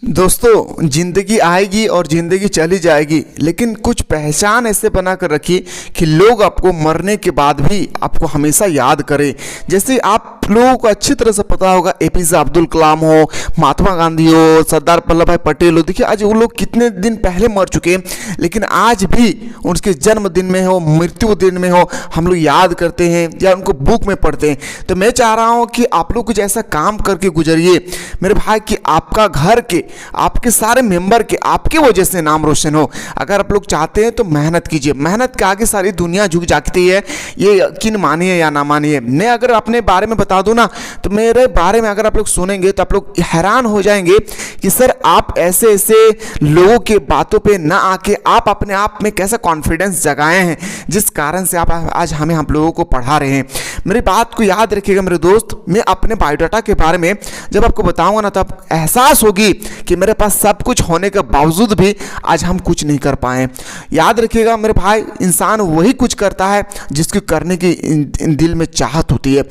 दोस्तों, जिंदगी आएगी और जिंदगी चली जाएगी, लेकिन कुछ पहचान ऐसे बना कर रखिए कि लोग आपको मरने के बाद भी आपको हमेशा याद करें। जैसे आप लोगों को अच्छी तरह से पता होगा, एपीजे अब्दुल कलाम हो, महात्मा गांधी हो, सरदार वल्लभ भाई पटेल हो। देखिए आज वो लोग कितने दिन पहले मर चुके हैं, लेकिन आज भी उनके जन्मदिन में हो, मृत्यु दिन में हो, हम लोग याद करते हैं या उनको बुक में पढ़ते हैं। तो मैं चाह रहा हूँ कि आप लोग कुछ ऐसा काम करके गुजरिए मेरे भाई कि आपका घर के, आपके सारे मेंबर के, आपके वजह से नाम रोशन हो। अगर आप लोग चाहते हैं तो मेहनत कीजिए, मेहनत के आगे सारी दुनिया झुक जाती है, ये यकीन मानिए या ना मानिए। मैं अगर अपने बारे में बता दूं ना, तो मेरे बारे में अगर आप लोग सुनेंगे तो आप लोग हैरान हो जाएंगे कि सर आप ऐसे ऐसे लोगों के बातों पे ना आके आप अपने आप में कैसा कॉन्फिडेंस जगाए हैं, जिस कारण से आप आज हमें हम लोगों को पढ़ा रहे हैं। मेरी बात को याद रखिएगा मेरे दोस्त, मैं अपने बायोडाटा के बारे में जब आपको बताऊंगा ना, तब एहसास होगी कि मेरे पास सब कुछ होने के बावजूद भी आज हम कुछ नहीं कर पाए। याद रखिएगा मेरे भाई, इंसान वही कुछ करता है जिसकी करने की दिल में चाहत होती है,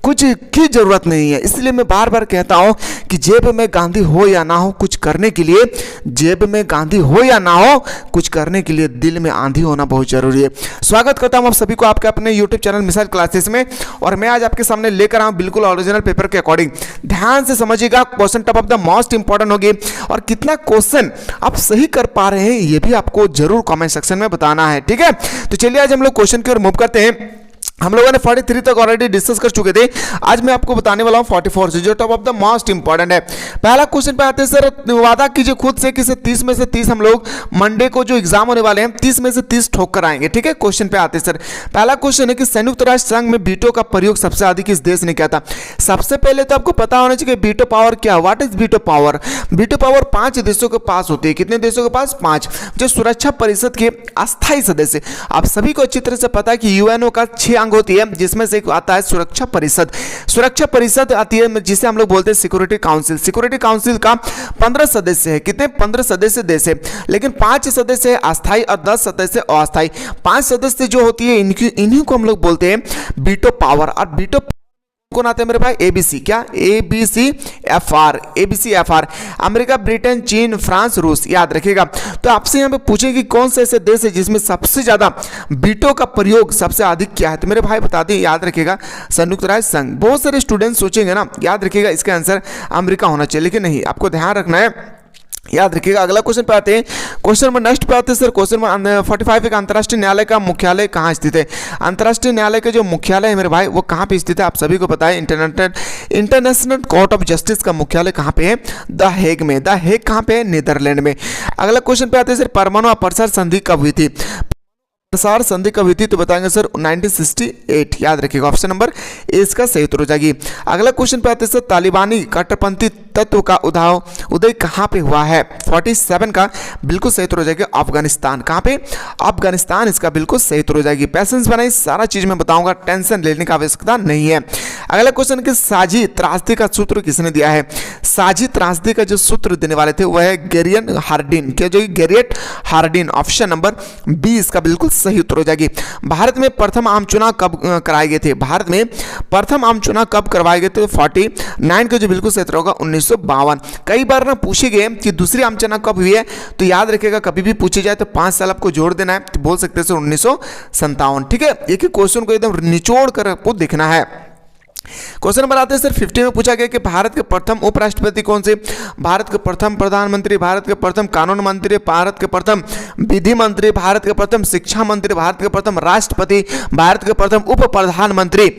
कुछ की जरूरत नहीं है। इसलिए मैं बार बार कहता हूं कि जेब में गांधी हो या ना हो, कुछ करने के लिए, जेब में गांधी हो या ना हो, कुछ करने के लिए दिल में आंधी होना बहुत जरूरी है। स्वागत करता हूं आप सभी को आपके अपने यूट्यूब चैनल मिसाइल क्लासेस में, और मैं आज आपके सामने लेकर आऊं बिल्कुल ओरिजिनल पेपर के अकॉर्डिंग। ध्यान से समझिएगा, question top of the most important होगी, और कितना क्वेश्चन आप सही कर पा रहे हैं ये भी आपको जरूर कमेंट सेक्शन में बताना है, ठीक है। तो चलिए आज हम लोग क्वेश्चन की ओर मूव करते हैं। हम लोगों ने 43 तक ऑलरेडी डिस्कस कर चुके थे, आज मैं आपको बताने वाला हूं 44 से, जो top of the most important है। पहला क्वेश्चन पे आते हैं। सर वादा कीजिए खुद से कि 30 में से 30 हम लोग मंडे को जो एग्जाम होने वाले हैं 30 में से 30 ठोक कर आएंगे, ठीक है। क्वेश्चन पे आते हैं सर। पहला क्वेश्चन है कि संयुक्त राष्ट्र संघ में वीटो का प्रयोग सबसे अधिक किस देश ने किया था। सबसे पहले तो आपको पता होना चाहिए कि वीटो पावर क्या, what is veto power. Veto power 5 देशों के पास होती है। कितने देशों के पास? 5, जो सुरक्षा परिषद के अस्थायी सदस्य। आप सभी को अच्छी तरह से पता है कि यूएनओ का 6 अंग होती है, जिसमें से एक आता है सुरक्षा परिषद। सुरक्षा परिषद आती है जिसे हम लोग बोलते हैं सिक्योरिटी काउंसिल। सिक्योरिटी काउंसिल का 15 सदस्य है। कितने? 15 सदस्य देश है, लेकिन 5 सदस्य है अस्थायी और 10 सदस्य अस्थायी। 5 सदस्य जो होती है इन्हीं को हम लोग बोलते हैं वीटो पावर। और वीटो कौन आते हैं मेरे भाई? एबीसी। क्या? ABCFR। ABCFR अमेरिका, ब्रिटेन, चीन, फ्रांस, रूस। याद रखिएगा। तो आपसे यहाँ पे पूछें कि कौन से ऐसे देश है जिसमें सबसे ज्यादा वीटो का प्रयोग सबसे अधिक किया है, तो मेरे भाई बता दें, याद रखिएगा संयुक्त राष्ट्र संघ। बहुत सारे स्टूडेंट सोचेंगे ना, याद रखिएगा इसका आंसर अमेरिका होना चाहिए, लेकिन नहीं, आपको ध्यान रखना है, याद रखिएगा। अगला क्वेश्चन पे आते हैं। क्वेश्चन नंबर नेक्स्ट पे आते हैं सर। क्वेश्चन नंबर 45 एक अंतर्राष्ट्रीय न्यायालय का मुख्यालय कहाँ स्थित है। अंतर्राष्ट्रीय न्यायालय का जो मुख्यालय है मेरे भाई वो कहाँ पे स्थित है, आप सभी को पता है। इंटरनेशनल कोर्ट ऑफ जस्टिस का मुख्यालय कहाँ पे है? द हेग में। द हेग कहाँ पे है? नीदरलैंड में। अगला क्वेश्चन पे आते हैं सर। परमाणु अप्रसार संधि कब हुई थी? प्रसार संधि कब हुई थी, तो बताएंगे सर 1968। याद रखिएगा, ऑप्शन नंबर ए इसका सही उत्तर हो जाएगी। अगला क्वेश्चन पे आते हैं सर। तालिबानी कट्टरपंथी तत्व का उदय कहाँ पे हुआ है? 47 का बिल्कुल सही उत्तर हो जाएगा अफगानिस्तान। कहाँ पे? अफगानिस्तान इसका बिल्कुल सही उत्तर हो जाएगी। पैसेंस बनाई, सारा चीज मैं बताऊंगा, टेंशन लेने की आवश्यकता नहीं है। अगला क्वेश्चन कि साझी त्रासदी का सूत्र किसने दिया है? साझी त्रासदी का जो सूत्र देने वाले थे वह है गेरियन हार्डिन। क्या जो गेरियट हार्डिन, ऑप्शन नंबर बी इसका बिल्कुल सही उत्तर हो जाएगी। भारत में प्रथम आम चुनाव कब कराए गए थे? भारत में प्रथम आम चुनाव कब करवाए गए थे? 49 का जो बिल्कुल सही उत्तर होगा 1952। कई बार ना पूछे गए कि दूसरी आम चुनाव कब हुई है, तो याद रखिएगा कभी भी पूछे जाए तो 5 साल आपको जोड़ देना है, तो बोल सकते हैं 1957, ठीक है। एक ही क्वेश्चन को एकदम निचोड़ कर आपको देखना है। क्वेश्चन नंबर आते हैं सर 50 में पूछा गया कि भारत के प्रथम उपराष्ट्रपति कौन से? भारत के प्रथम प्रधानमंत्री, भारत के प्रथम कानून मंत्री, भारत के प्रथम विधि मंत्री, भारत के प्रथम शिक्षा मंत्री, भारत के प्रथम राष्ट्रपति, भारत के प्रथम उप प्रधानमंत्री।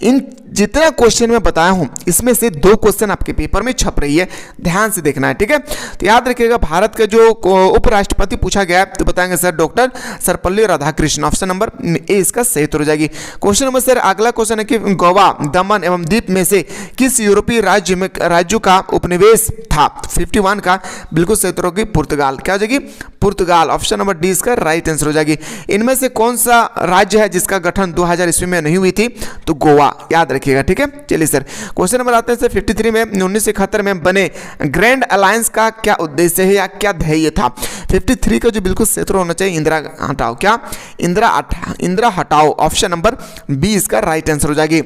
इन जितना क्वेश्चन मैं बताया हूं इसमें से 2 क्वेश्चन आपके पेपर में छप रही है, ध्यान से देखना है, ठीक है। तो याद रखिएगा भारत का जो उपराष्ट्रपति पूछा गया है तो बताएंगे sir doctor Sarvepalli Radhakrishnan. Option number A इसका सही उत्तर हो जाएगी। क्वेश्चन नंबर सर अगला क्वेश्चन है कि गोवा, दमन एवं दीप में से किस यूरोपीय राज्य का उपनिवेश था? 51 का बिल्कुल सही उत्तर होगी पुर्तगाल। क्या हो जाएगी? पुर्तगाल। ऑप्शन नंबर डी इसका राइट आंसर हो जाएगी। इनमें से कौन सा राज्य है जिसका गठन 2000 ईस्वी में नहीं हुई थी? तो गोवा। याद रखिएगा, ठीक है। चलिए सर क्वेश्चन नंबर आते हैं सर 53 में 1971 में बने ग्रैंड अलायंस का क्या उद्देश्य है या क्या ध्येय था? 53 का जो बिल्कुल सही उत्तर होना चाहिए इंदिरा हटाओ। क्या? इंदिरा हटाओ। ऑप्शन नंबर बी इसका राइट आंसर हो जाएगी।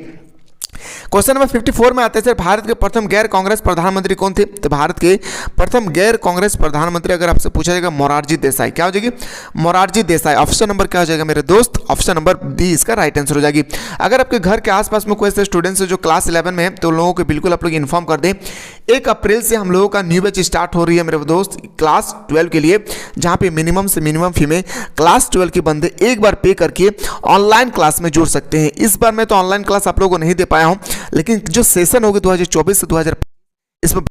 क्वेश्चन नंबर 54 में आते हैं सर, भारत के प्रथम गैर कांग्रेस प्रधानमंत्री कौन थे? तो भारत के प्रथम गैर कांग्रेस प्रधानमंत्री अगर आपसे पूछा जाएगा मोरारजी देसाई। क्या हो जाएगी? मोरारजी देसाई। ऑप्शन नंबर क्या हो जाएगा मेरे दोस्त? ऑप्शन नंबर बी इसका राइट आंसर हो जाएगी। अगर आपके घर के आसपास में कोई ऐसे स्टूडेंट्स है जो क्लास 11 में है तो लोगों को बिल्कुल आप लोग इन्फॉर्म कर दें, 1 अप्रैल से हम लोगों का न्यू बैच स्टार्ट हो रही है मेरे दोस्त क्लास 12 के लिए, जहाँ पे मिनिमम से मिनिमम फी में क्लास 12 के बंदे एक बार पे करके ऑनलाइन क्लास में जुड़ सकते हैं। इस बार मैं तो ऑनलाइन क्लास आप लोगों को नहीं दे पाया हूँ, लेकिन जो सेशन होगी 2024 से 2025 इसमें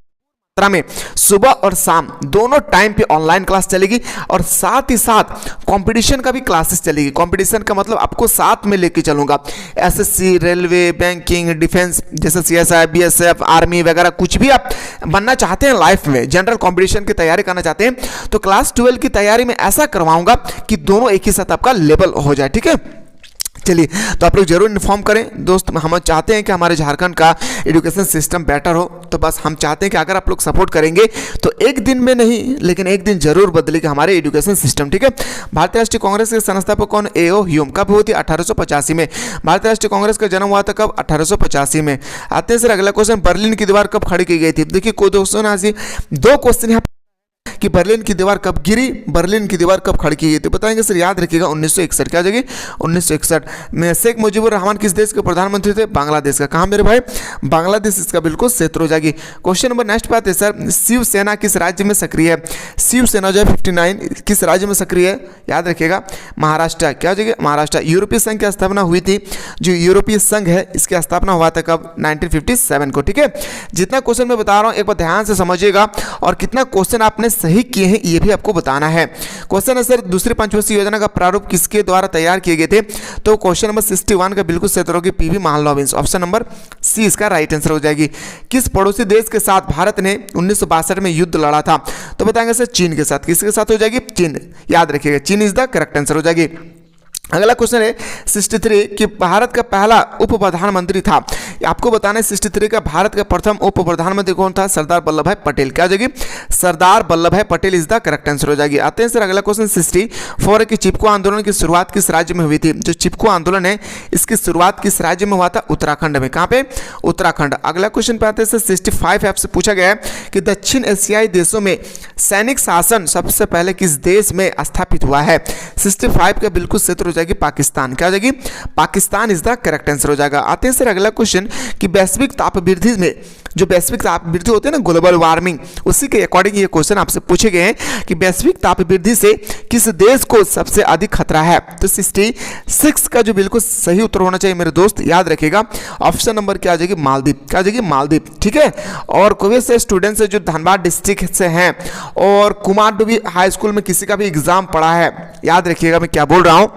में सुबह और शाम दोनों टाइम पे ऑनलाइन क्लास चलेगी और साथ ही साथ कंपटीशन का भी क्लासेस चलेगी। कंपटीशन का मतलब आपको साथ में लेके चलूंगा, एसएससी, रेलवे, बैंकिंग, डिफेंस जैसे सीएसआई, बीएसएफ, आर्मी वगैरह कुछ भी आप बनना चाहते हैं लाइफ में, जनरल कंपटीशन की तैयारी करना चाहते हैं तो क्लास 12 की तैयारी में ऐसा करवाऊंगा कि दोनों एक ही साथ आपका लेवल हो जाए। ठीक है, चलिए तो आप लोग जरूर इन्फॉर्म करें दोस्त। हम चाहते हैं कि हमारे झारखंड का एजुकेशन सिस्टम बेटर हो, तो बस हम चाहते हैं कि अगर आप लोग सपोर्ट करेंगे तो एक दिन में नहीं लेकिन एक दिन जरूर बदलेगा हमारे एजुकेशन सिस्टम। ठीक है, भारतीय राष्ट्रीय कांग्रेस के संस्थापक कौन? ए.ओ. ह्यूम। कब हुई थी? 1885 में। भारतीय राष्ट्रीय कांग्रेस का जन्म हुआ था कब? 1885 में। आते हैं सर अगला क्वेश्चन, बर्लिन की दीवार कब खड़ी की गई थी? देखिए को दोस्तों ना दो क्वेश्चन यहाँ कि बर्लिन की दीवार कब गिरी, बर्लिन की दीवार कब खड़ी की गई थी? बताएंगे सर, याद रखिएगा 1961। क्या जगह? 1961 में। शेख मुजीबुर रहमान किस देश के प्रधानमंत्री थे? बांग्लादेश का। कहाँ मेरे भाई? बांग्लादेश इसका बिल्कुल क्षेत्र हो जाएगी। क्वेश्चन नंबर नेक्स्ट पे आते हैं सर, शिवसेना किस राज्य में सक्रिय है? शिवसेना जो है 59 किस राज्य में सक्रिय है? याद रखिएगा महाराष्ट्र। क्या जगह? महाराष्ट्र। यूरोपीय संघ की स्थापना हुई थी, जो यूरोपीय संघ है इसकी स्थापना हुआ था कब? 1957 को। ठीक है, जितना क्वेश्चन मैं बता रहा हूँ एक बार ध्यान से समझिएगा और कितना क्वेश्चन आपने सही किए हैं ये भी आपको बताना है। क्वेश्चन है सर, दूसरी पंचवर्षीय योजना का प्रारूप किसके द्वारा तैयार किए गए थे? तो क्वेश्चन नंबर 61 का बिल्कुल सही उत्तर होगी P V Mahalanobis. Option number C इसका राइट आंसर हो जाएगी। किस पड़ोसी देश के साथ भारत ने 1962 में युद्ध लड़ा था? तो बताएंगे सर चीन के साथ। किसके साथ हो जाएगी? चीन। याद रखिएगा चीन इज द करेक्ट आंसर हो जाएगी। अगला क्वेश्चन है 63 कि भारत का पहला उप प्रधानमंत्री था। आपको बताना है 63 का भारत का प्रथम उप प्रधानमंत्री कौन था? सरदार वल्लभ भाई पटेल। क्या जाएगी? सरदार वल्लभ भाई Patel is the correct answer हो जाएगी। आते हैं सर अगला क्वेश्चन 64 कि चिपको आंदोलन की शुरुआत किस राज्य में हुई थी? जो चिपको आंदोलन है इसकी शुरुआत किस राज्य में हुआ था? उत्तराखंड में। कहाँ पे? उत्तराखंड। अगला क्वेश्चन पे आते हैं सर 65 आपसे पूछा गया है कि दक्षिण एशियाई देशों में सैनिक शासन सबसे पहले किस देश में स्थापित हुआ है? 65 का बिल्कुल क्षेत्र जाएगी पाकिस्तान। क्या हो जाएगी? Pakistan is the correct answer हो जाएगा। आते हैं सर अगला क्वेश्चन कि वैश्विक ताप वृद्धि में जो वैश्विक ताप वृद्धि होती है ना, ग्लोबल वार्मिंग, उसी के अकॉर्डिंग ये क्वेश्चन आपसे पूछे गए हैं कि वैश्विक ताप वृद्धि से किस देश को सबसे अधिक खतरा है? तो 66 का जो बिल्कुल सही उत्तर होना चाहिए मेरे दोस्त, याद रखिएगा ऑप्शन नंबर क्या आ जाएगी? मालदीव। क्या आ जाएगी? मालदीव। ठीक है, और कोई से स्टूडेंट्स जो धनबाद डिस्ट्रिक्ट से हैं और कुमारडुबी हाई स्कूल में किसी का भी एग्जाम पड़ा है, याद रखिएगा मैं क्या बोल रहा हूं,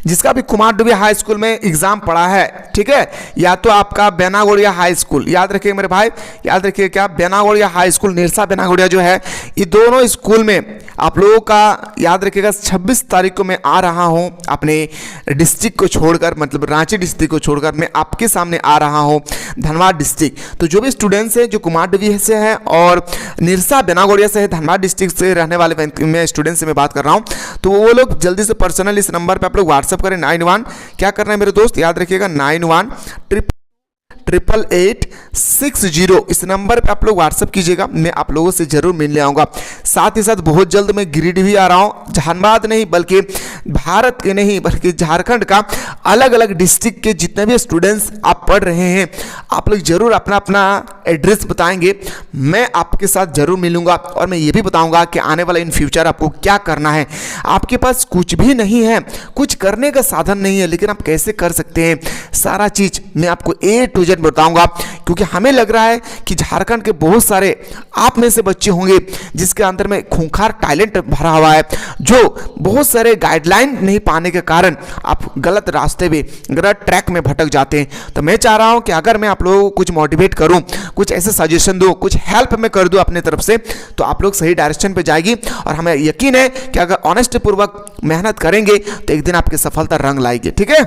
जिसका भी कुमारडुबी हाई स्कूल में एग्जाम पड़ा है, ठीक है, या तो आपका बेनागोड़िया हाई स्कूल, याद रखिए मेरे भाई, याद रखिए क्या, बेनागोड़िया हाई स्कूल, निरसा बेनागोड़िया जो है, ये दोनों स्कूल में आप लोगों का याद रखिएगा 26 तारीख को मैं आ रहा हूं अपने डिस्ट्रिक्ट को छोड़कर, मतलब रांची डिस्ट्रिक्ट को छोड़कर मैं आपके सामने आ रहा हूं धनबाद डिस्ट्रिक्ट। तो जो भी स्टूडेंट्स हैं जो कुमारडुबी से हैं और निरसा बेनागोड़िया से है, धनबाद डिस्ट्रिक्ट से रहने वाले मैं स्टूडेंट से मैं बात कर रहा हूं, तो वो लोग जल्दी से पर्सनल इस नंबर पे आप लोग व्हाट्सअप करें 91, क्या करना है मेरे दोस्त, याद रखिएगा 918886 इस नंबर पे आप लोग व्हाट्सअप कीजिएगा, मैं आप लोगों से जरूर मिलने आऊँगा। साथ ही साथ बहुत जल्द मैं गिरिडीह भी आ रहा हूँ, धनबाद नहीं बल्कि भारत के नहीं बल्कि झारखंड का अलग अलग डिस्ट्रिक्ट के जितने भी स्टूडेंट्स आप पढ़ रहे हैं, आप लोग जरूर अपना अपना एड्रेस बताएंगे, मैं आपके साथ जरूर मिलूंगा और मैं ये भी बताऊंगा कि आने वाला इन फ्यूचर आपको क्या करना है। आपके पास कुछ भी नहीं है, कुछ करने का साधन नहीं है, लेकिन आप कैसे कर सकते हैं, सारा चीज़ मैं आपको A to Z बताऊंगा, क्योंकि हमें लग रहा है कि झारखंड के बहुत सारे आप में से बच्चे होंगे जिसके अंदर में खूंखार टैलेंट भरा हुआ है, जो बहुत सारे गाइडलाइन नहीं पाने के कारण आप गलत रास्ते पे, गलत ट्रैक में भटक जाते हैं। तो मैं चाह रहा हूं कि अगर मैं आप लोगों को कुछ मोटिवेट करूं, कुछ ऐसे सजेशन दूं, कुछ हेल्प मैं कर दूं अपने तरफ से, तो आप लोग सही डायरेक्शन पे जाएगी और हमें यकीन है कि अगर ऑनेस्ट पूर्वक मेहनत करेंगे तो एक दिन आपकी सफलता रंग लाएगी। ठीक है,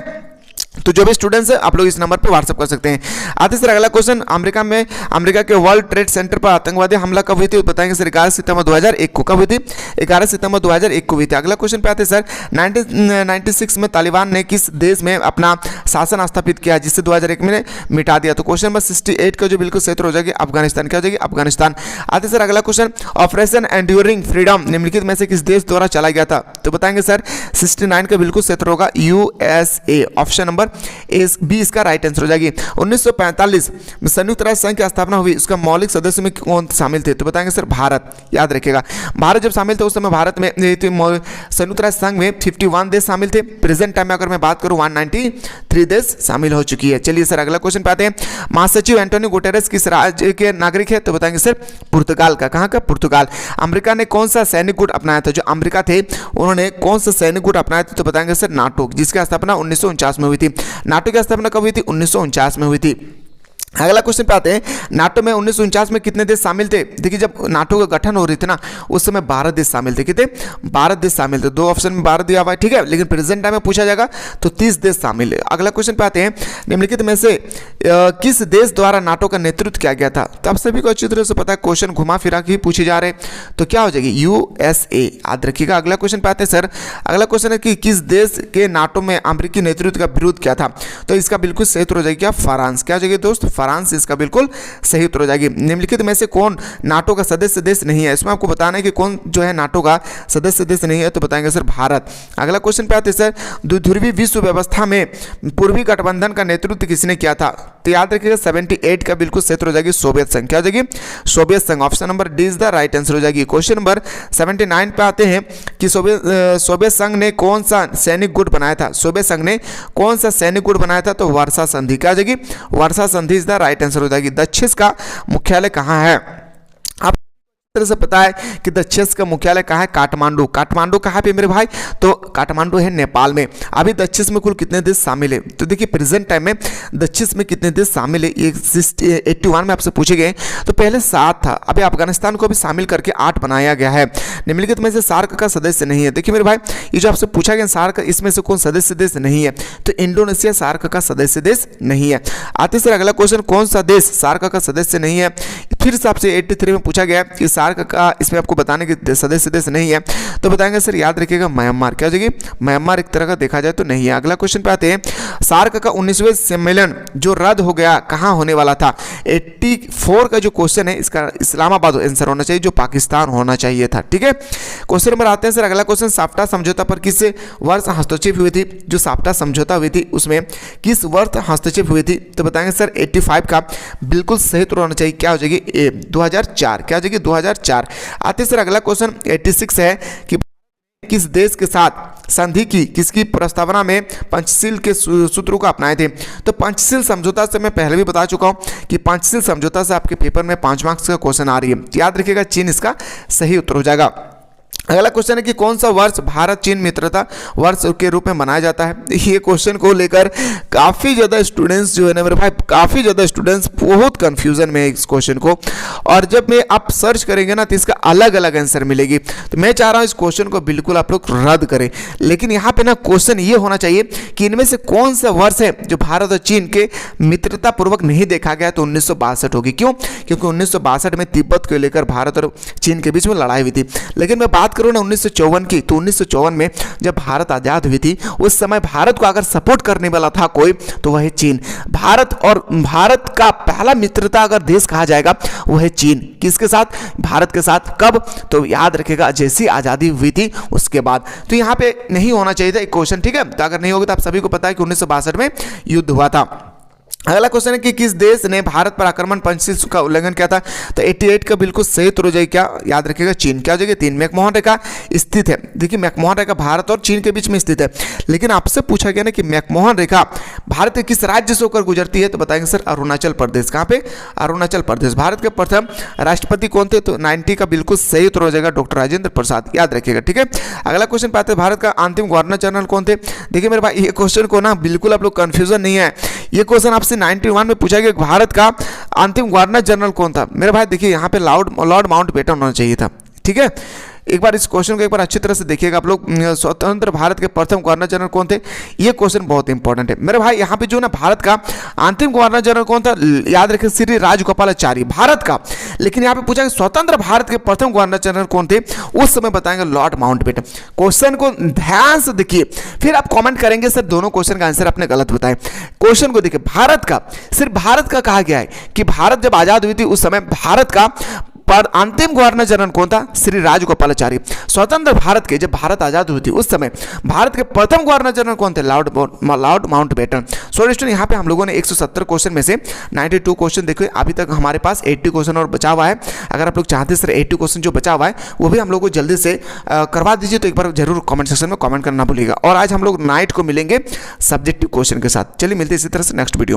तो जो भी स्टूडेंट्स हैं आप लोग इस नंबर पर व्हाट्सअप कर सकते हैं। आते सर अगला क्वेश्चन, अमेरिका के वर्ल्ड ट्रेड सेंटर पर आतंकवादी हमला कब हुई थी? बताएंगे सर 11 सितंबर 2001 को। कब हुई थी? 11 सितंबर 2001 को हुई थी। अगला क्वेश्चन पे आते सर, 1996 में तालिबान ने किस देश में अपना शासन स्थापित किया जिससे 2001 में मिटा दिया? तो क्वेश्चन नंबर 68 का जो बिल्कुल सही उत्तर हो जाएगी अफगानिस्तान। क्या हो जाएगी? अफगानिस्तान। आते सर अगला क्वेश्चन, ऑपरेशन एंड्यूरिंग फ्रीडम निम्नलिखित में से किस देश द्वारा चलाया गया था? तो बताएंगे सर 69 का बिल्कुल सही उत्तर होगा USA। ऑप्शन नंबर बी इसका राइट आंसर हो जाएगी। 1945 में संयुक्त राष्ट्र संघ की स्थापना हुई, उसका मौलिक सदस्य में कौन शामिल थे? तो बताएंगे सर भारत। याद रखिएगा भारत जब शामिल थे उस समय भारत में संयुक्त राष्ट्र संघ में 51 देश शामिल थे। प्रेजेंट टाइम में अगर मैं बात करूं 193 देश शामिल हो चुकी है। चलिए सर अगला क्वेश्चन पे आते हैं, महासचिव एंटोनियो गुटेरेस किस राज्य के नागरिक है? तो बताएंगे सर पुर्तगाल का। कहां का? पुर्तगाल। अमेरिका ने कौन सा सैनिक गुट अपनाया था? जो अमेरिका थे उन्होंने कौन सा सैनिक गुट अपनाया था? तो बताएंगे सर नाटो, जिसकी स्थापना 1949 में हुई थी। नाटो की स्थापना कब हुई थी? 1949 में हुई थी। अगला क्वेश्चन पे आते हैं, नाटो में 1949 में कितने देश शामिल थे? देखिए जब नाटो का गठन हो रही थी ना उस समय 12 देश शामिल थे। कितने? 12 देश शामिल थे। दो ऑप्शन में 12 दिया हुआ है, ठीक है, लेकिन प्रेजेंट टाइम में पूछा जाएगा तो 30 देश शामिल है। अगला क्वेश्चन पे आते हैं, निम्नलिखित में से किस देश द्वारा नाटो का नेतृत्व किया गया था? तो आप सभी को अच्छी तरह से पता है, क्वेश्चन घुमा फिरा के ही पूछे जा रहे हैं, तो क्या हो जाएगी? USA। याद रखिएगा। अगला क्वेश्चन पे आते हैं सर, अगला क्वेश्चन है कि किस देश के नाटो में अमेरिकी नेतृत्व का विरोध किया था? तो इसका बिल्कुल सही उत्तर हो जाएगी क्या? फ्रांस। क्या हो जाएगी दोस्त? फ्रांस इसका बिल्कुल सही उत्तर हो जाएगी। निम्नलिखित में से कौन नाटो का सदस्य देश नहीं है? इसमें आपको बताना है कि कौन जो है नाटो का सदस्य देश नहीं है, तो बताएंगे सर भारत। अगला क्वेश्चन पे आते हैं सर, द्विध्रुवीय विश्व व्यवस्था में पूर्वी गठबंधन का नेतृत्व किसने किया था? तो याद रखिएगा 78 का बिल्कुल सही उत्तर हो जाएगी सोवियत संघ। क्या हो जाएगी? सोवियत संघ। Option number D is the right answer हो जाएगी। क्वेश्चन नंबर 79 पे आते हैं कि सोवियत संघ ने कौन सा सैनिक गुट बनाया था? सोवियत संघ ने कौन सा सैनिक गुट बनाया था? तो वर्षा संधि। क्या हो जाएगी? वर्षा संधि इज द राइट आंसर हो जाएगी। दक्षिण का मुख्यालय कहाँ है? आप तरह से पता है कि दक्षिण का मुख्यालय कहाँ है? काठमांडू। काठमांडू कहाँ पे मेरे भाई? तो काठमांडू है नेपाल में। अभी दक्षिण में कुल कितने देश शामिल है? तो देखिए प्रेजेंट टाइम में दक्षिण में कितने देश शामिल है? 81 में आपसे पूछे गए, तो पहले 7 था, अभी अफगानिस्तान को भी शामिल करके 8 बनाया गया है। निम्नलिखित में से सार्क का सदस्य नहीं है। देखिए मेरे भाई ये जो आपसे पूछा गया सार्क इसमें से कौन सदस्य देश नहीं है? तो इंडोनेशिया सार्क का सदस्य देश नहीं है। आते सर अगला क्वेश्चन, कौन सा देश सार्क का सदस्य नहीं है? फिर से आपसे 83 में पूछा गया कि सार्क का इसमें आपको बताने की सदस्य देश नहीं है, तो बताएंगे सर याद रखिएगा म्यांमार। क्या हो जाएगी? म्यांमार एक तरह का देखा जाए तो नहीं है। अगला क्वेश्चन पे आते हैं, सार्क का 19वें सम्मेलन जो रद्द हो गया कहाँ होने वाला था? 84 का जो क्वेश्चन है इसका इस्लामाबाद आंसर होना चाहिए, जो पाकिस्तान होना चाहिए था। ठीक है, क्वेश्चन नंबर आते हैं सर अगला क्वेश्चन, साफ्टा समझौता पर किस वर्ष हस्तक्षेप हुई थी? जो साफ्टा समझौता हुई थी उसमें किस वर्ष हस्तक्षेप हुई थी? तो बताएंगे सर 85 का बिल्कुल सही उत्तर होना चाहिए। क्या हो जाएगी? 2004। क्या हो जाएगी? 2004। आते सर अगला क्वेश्चन 86 है कि किस देश के साथ संधि की किसकी प्रस्तावना में पंचशील के सूत्रों को अपनाए थे? तो पंचशील समझौता से मैं पहले भी बता चुका हूं कि पंचशील समझौता से आपके पेपर में 5 मार्क्स का क्वेश्चन आ रही है। याद रखिएगा चीन इसका सही उत्तर हो जाएगा। अगला क्वेश्चन है कि कौन सा वर्ष भारत चीन मित्रता वर्ष के रूप में मनाया जाता है? ये क्वेश्चन को लेकर काफ़ी ज़्यादा स्टूडेंट्स जो है ना मेरे भाई, काफ़ी ज़्यादा स्टूडेंट्स बहुत कंफ्यूजन में है इस क्वेश्चन को, और जब मैं आप सर्च करेंगे ना तो इसका अलग अलग आंसर मिलेगी। तो मैं चाह रहा हूँ इस क्वेश्चन को बिल्कुल आप लोग रद्द करें, लेकिन यहाँ पे ना क्वेश्चन ये होना चाहिए कि इनमें से कौन सा वर्ष है जो भारत और चीन के मित्रता पूर्वक नहीं देखा गया? तो 1962 होगी। क्यों? क्योंकि 1962 में तिब्बत को लेकर भारत और चीन के बीच में लड़ाई हुई थी। लेकिन मैं बात करूं ना 1954 की, तो 1954 में जब भारत आजाद हुई थी उस समय भारत को अगर सपोर्ट करने वाला था कोई तो वह है चीन। भारत का पहला मित्रता अगर देश कहा जाएगा वह है चीन। किसके साथ? भारत के साथ। कब? तो याद रखिएगा जैसी आजादी हुई थी उसके बाद। तो यहाँ पे नहीं होना चाहिए था एक क्वेश्चन, ठीक है। तो अगर नहीं होगा तो आप सभी को पता है कि 1962 में युद्ध हुआ था। अगला क्वेश्चन है कि किस देश ने भारत पर आक्रमण पंचशील का उल्लंघन किया था? तो 88 का बिल्कुल सही उत्तर हो जाएगी। क्या? याद रखिएगा चीन। क्या हो जाएगी? 3। मैकमोहन रेखा स्थित है। देखिए मैकमोहन रेखा भारत और चीन के बीच में स्थित है, लेकिन आपसे पूछा गया ना कि मैकमोहन रेखा भारत के किस राज्य से होकर गुजरती है? तो बताएंगे सर अरुणाचल प्रदेश। कहाँ पे? अरुणाचल प्रदेश। भारत के प्रथम राष्ट्रपति कौन थे? तो 90 का बिल्कुल सही उत्तर हो जाएगा डॉक्टर राजेंद्र प्रसाद। याद रखिएगा, ठीक है। अगला क्वेश्चन पाते हैं, भारत का अंतिम गवर्नर जनरल कौन थे? देखिए मेरे भाई ये क्वेश्चन को ना बिल्कुल आप लोग कंफ्यूजन नहीं है, ये क्वेश्चन आपसे 91 में पूछा गया भारत का अंतिम गवर्नर जनरल कौन था? मेरे भाई देखिए यहाँ पे लॉर्ड माउंटबेटन होना चाहिए था, ठीक है। एक बार इस क्वेश्चन को एक बार अच्छी तरह से देखिएगा आप लोग। स्वतंत्र भारत के प्रथम गवर्नर जनरल कौन थे? ये क्वेश्चन बहुत इंपॉर्टेंट है मेरे भाई। यहाँ पे जो ना भारत का अंतिम गवर्नर जनरल कौन था? याद रखिए श्री राजगोपालाचारी, भारत का। लेकिन यहाँ पे पूछा कि स्वतंत्र भारत के प्रथम गवर्नर जनरल कौन थे? उस समय बताएंगे लॉर्ड माउंटबेटन। क्वेश्चन को ध्यान से देखिए, फिर आप कमेंट करेंगे सर दोनों क्वेश्चन का आंसर आपने गलत बताया। क्वेश्चन को देखिए, भारत का, सिर्फ भारत का कहा गया है कि भारत जब आजाद हुई थी उस समय भारत का पर अंतिम गवर्नर जनरल कौन था? श्री राजगोपालाचारी। स्वतंत्र भारत के जब भारत आजाद हुई थी उस समय भारत के प्रथम गवर्नर जनरल कौन थे? Lord Mountbatten. सो स्टूडेंट यहाँ पे हम लोगों ने 170 क्वेश्चन में से 92 क्वेश्चन देखे। अभी तक हमारे पास 80 क्वेश्चन और बचा हुआ है। अगर आप लोग चाहते हैं सर 80 क्वेश्चन जो बचा हुआ है वो भी हम लोग को जल्दी से करवा दीजिए, तो एक बार जरूर कमेंट सेक्शन में कमेंट करना भूलिएगा। और आज हम लोग नाइट को मिलेंगे सब्जेक्टिव क्वेश्चन के साथ। चलिए मिलते हैं इसी तरह से नेक्स्ट वीडियो।